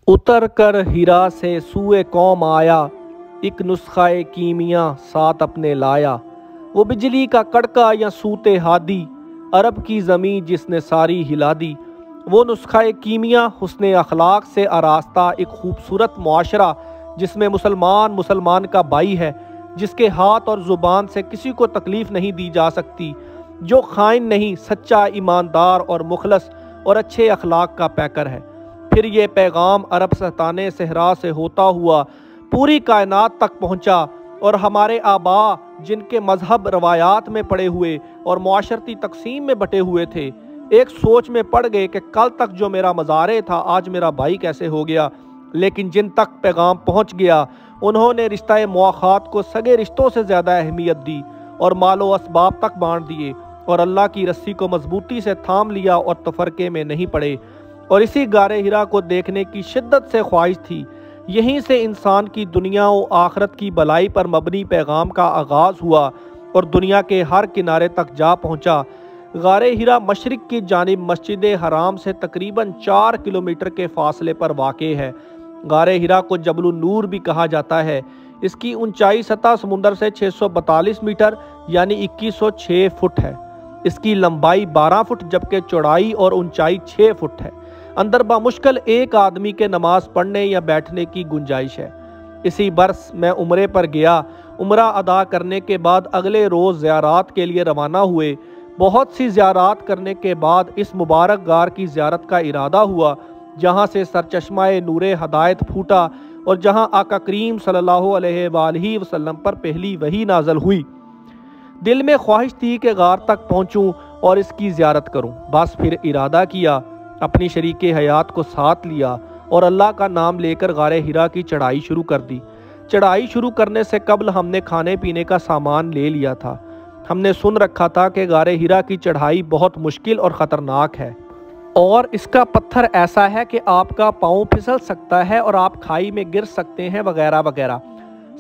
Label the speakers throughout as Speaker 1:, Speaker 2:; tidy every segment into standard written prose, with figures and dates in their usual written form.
Speaker 1: उतर कर हीरा से सूए कौम आया, एक नुस्ख़ा कीमिया साथ अपने लाया। वो बिजली का कड़का या सूते हादी, अरब की ज़मीं जिसने सारी हिला दी। वो नुस्ख़ा कीमिया हुस्न अखलाक से आरास्ता एक खूबसूरत मुआशरा, जिसमें मुसलमान का भाई है, जिसके हाथ और ज़ुबान से किसी को तकलीफ़ नहीं दी जा सकती, जो खाइन नहीं, सच्चा, ईमानदार और मुखलस और अच्छे अखलाक का पैकर है। फिर ये पैगाम अरब सल्तनत सहरा से होता हुआ पूरी कायनात तक पहुँचा, और हमारे आबा जिनके मजहब रवायात में पड़े हुए और मुआशरती तकसीम में बटे हुए थे, एक सोच में पड़ गए कि कल तक जो मेरा मज़ारे था आज मेरा भाई कैसे हो गया। लेकिन जिन तक पैगाम पहुँच गया, उन्होंने रिश्ता मुआखात को सगे रिश्तों से ज़्यादा अहमियत दी और मालो असबाब तक बांट दिए, और अल्लाह की रस्सी को मजबूती से थाम लिया और तफरके में नहीं पड़े। और इसी गारे हिरा को देखने की शिद्दत से ख्वाहिश थी। यहीं से इंसान की दुनिया और आखरत की भलाई पर मबनी पैगाम का आगाज़ हुआ और दुनिया के हर किनारे तक जा पहुँचा। गारे हिरा मशरिक की जानिब मस्जिद हराम से तकरीबन 4 किलोमीटर के फासले पर वाक़े है। गारे हिरा को जबल नूर भी कहा जाता है। इसकी ऊंचाई सतह समुंदर से 642 मीटर यानी 2106 फुट है। इसकी लंबाई 12 फुट जबकि चौड़ाई और ऊंचाई 6 फुट है। अंदर बामुश्किल एक आदमी के नमाज पढ़ने या बैठने की गुंजाइश है। इसी बरस मैं उम्रे पर गया। उम्रा अदा करने के बाद अगले रोज़ ज़ियारत के लिए रवाना हुए। बहुत सी ज़ियारत करने के बाद इस मुबारक गार की ज़ियारत का इरादा हुआ, जहाँ से सरचश्मा नूरे हदायत फूटा और जहाँ आका करीम सल्लल्लाहु अलैहि वसल्लम पर पहली वही नाज़ल हुई। दिल में ख्वाहिश थी कि गार तक पहुँचूँ और इसकी ज़ियारत करूँ। बस फिर इरादा किया, अपनी शरीके हयात को साथ लिया और अल्लाह का नाम लेकर गारे हिरा की चढ़ाई शुरू कर दी। चढ़ाई शुरू करने से कबल हमने खाने पीने का सामान ले लिया था। हमने सुन रखा था कि गारे हिरा की चढ़ाई बहुत मुश्किल और ख़तरनाक है और इसका पत्थर ऐसा है कि आपका पाँव फिसल सकता है और आप खाई में गिर सकते हैं वगैरह वगैरह।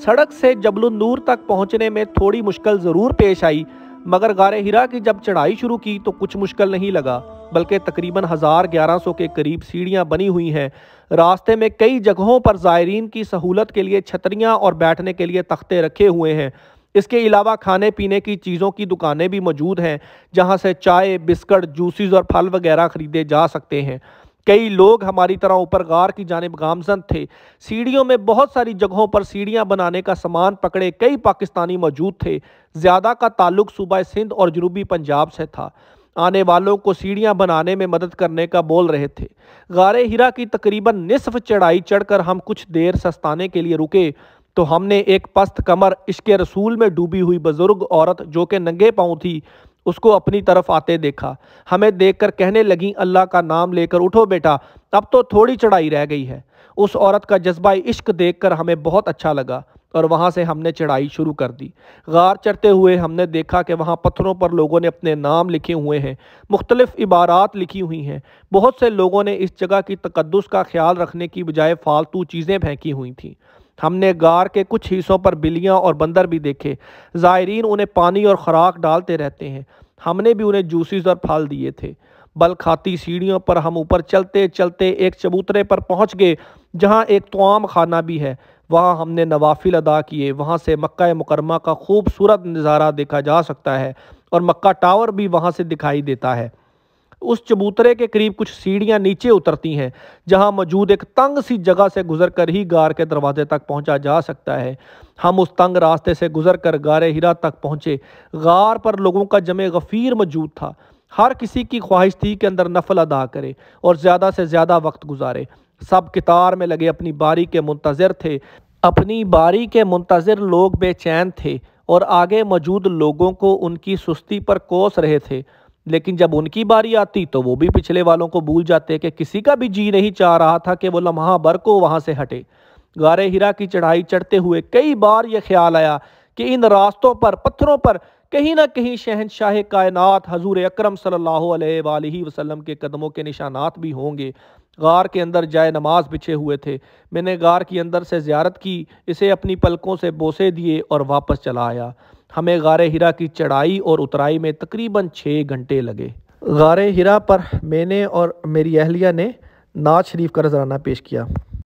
Speaker 1: सड़क से जबल नूर तक पहुँचने में थोड़ी मुश्किल ज़रूर पेश आई, मगर गारे हिरा की जब चढ़ाई शुरू की तो कुछ मुश्किल नहीं लगा, बल्कि तकरीबन 1100 के करीब सीढ़ियां बनी हुई हैं। रास्ते में कई जगहों पर ज़ायरीन की सहूलत के लिए छतरियां और बैठने के लिए तख्ते रखे हुए हैं। इसके अलावा खाने पीने की चीज़ों की दुकानें भी मौजूद हैं, जहां से चाय, बिस्किट, जूसेस और फल वगैरह ख़रीदे जा सकते हैं। कई लोग हमारी तरह ऊपर गार की जानिब गामजन थे। सीढ़ियों में बहुत सारी जगहों पर सीढ़ियां बनाने का सामान पकड़े कई पाकिस्तानी मौजूद थे। ज़्यादा का ताल्लुक सूबा सिंध और जनूबी पंजाब से था। आने वालों को सीढ़ियां बनाने में मदद करने का बोल रहे थे। गारे हिरा की तकरीबन निसफ चढ़ाई चढ़कर हम कुछ देर सस्ताने के लिए रुके तो हमने एक पस्त कमर इश्क़ रसूल में डूबी हुई बुजुर्ग औरत जो कि नंगे पाँव थी, उसको अपनी तरफ आते देखा। हमें देखकर कहने लगी, अल्लाह का नाम लेकर उठो बेटा, अब तो थोड़ी चढ़ाई रह गई है। उस औरत का जज्बा इश्क देखकर हमें बहुत अच्छा लगा और वहाँ से हमने चढ़ाई शुरू कर दी। गार चढ़ते हुए हमने देखा कि वहाँ पत्थरों पर लोगों ने अपने नाम लिखे हुए हैं, मुख्तलिफ इबारात लिखी हुई हैं। बहुत से लोगों ने इस जगह की तकद्दुस का ख्याल रखने की बजाय फालतू चीज़ें फेंकी हुई थीं। हमने गार के कुछ हिस्सों पर बिल्लियाँ और बंदर भी देखे। ज़ायरीन उन्हें पानी और खुराक डालते रहते हैं। हमने भी उन्हें जूसेस और फल दिए थे। बल खाती सीढ़ियों पर हम ऊपर चलते चलते एक चबूतरे पर पहुंच गए, जहां एक तवाम खाना भी है। वहां हमने नवाफिल अदा किए। वहां से मक्का मुकरमा का खूबसूरत नज़ारा देखा जा सकता है और मक्का टावर भी वहां से दिखाई देता है। उस चबूतरे के करीब कुछ सीढ़ियां नीचे उतरती हैं, जहां मौजूद एक तंग सी जगह से गुजरकर ही गार के दरवाजे तक पहुंचा जा सकता है। हम उस तंग रास्ते से गुजरकर गारे हिरा तक पहुंचे। गार पर लोगों का जमे गफ़ीर मौजूद था। हर किसी की ख्वाहिश थी कि अंदर नफल अदा करे और ज़्यादा से ज़्यादा वक्त गुजारे। सब कितार में लगे अपनी बारी के मुंतज़िर थे। अपनी बारी के मुंतज़िर लोग बेचैन थे और आगे मौजूद लोगों को उनकी सुस्ती पर कोस रहे थे। लेकिन जब उनकी बारी आती तो वो भी पिछले वालों को भूल जाते कि किसी का भी जी नहीं चाह रहा था कि वो लम्हा भर को वहाँ से हटे। गारे हिरा की चढ़ाई चढ़ते हुए कई बार ये ख्याल आया कि इन रास्तों पर पत्थरों पर कहीं ना कहीं शहंशाह कायनात हजूर अकरम सल्लल्लाहु अलैहि वसल्लम के कदमों के निशानात भी होंगे। गार के अंदर जाए नमाज बिछे हुए थे। मैंने गार के अंदर से ज़ियारत की, इसे अपनी पलकों से बोसे दिए और वापस चला आया। हमें गारे हिरा की चढ़ाई और उतराई में तकरीबन 6 घंटे लगे। गारे हिरा पर मैंने और मेरी अहलिया ने नाज शरीफ का नजराना पेश किया।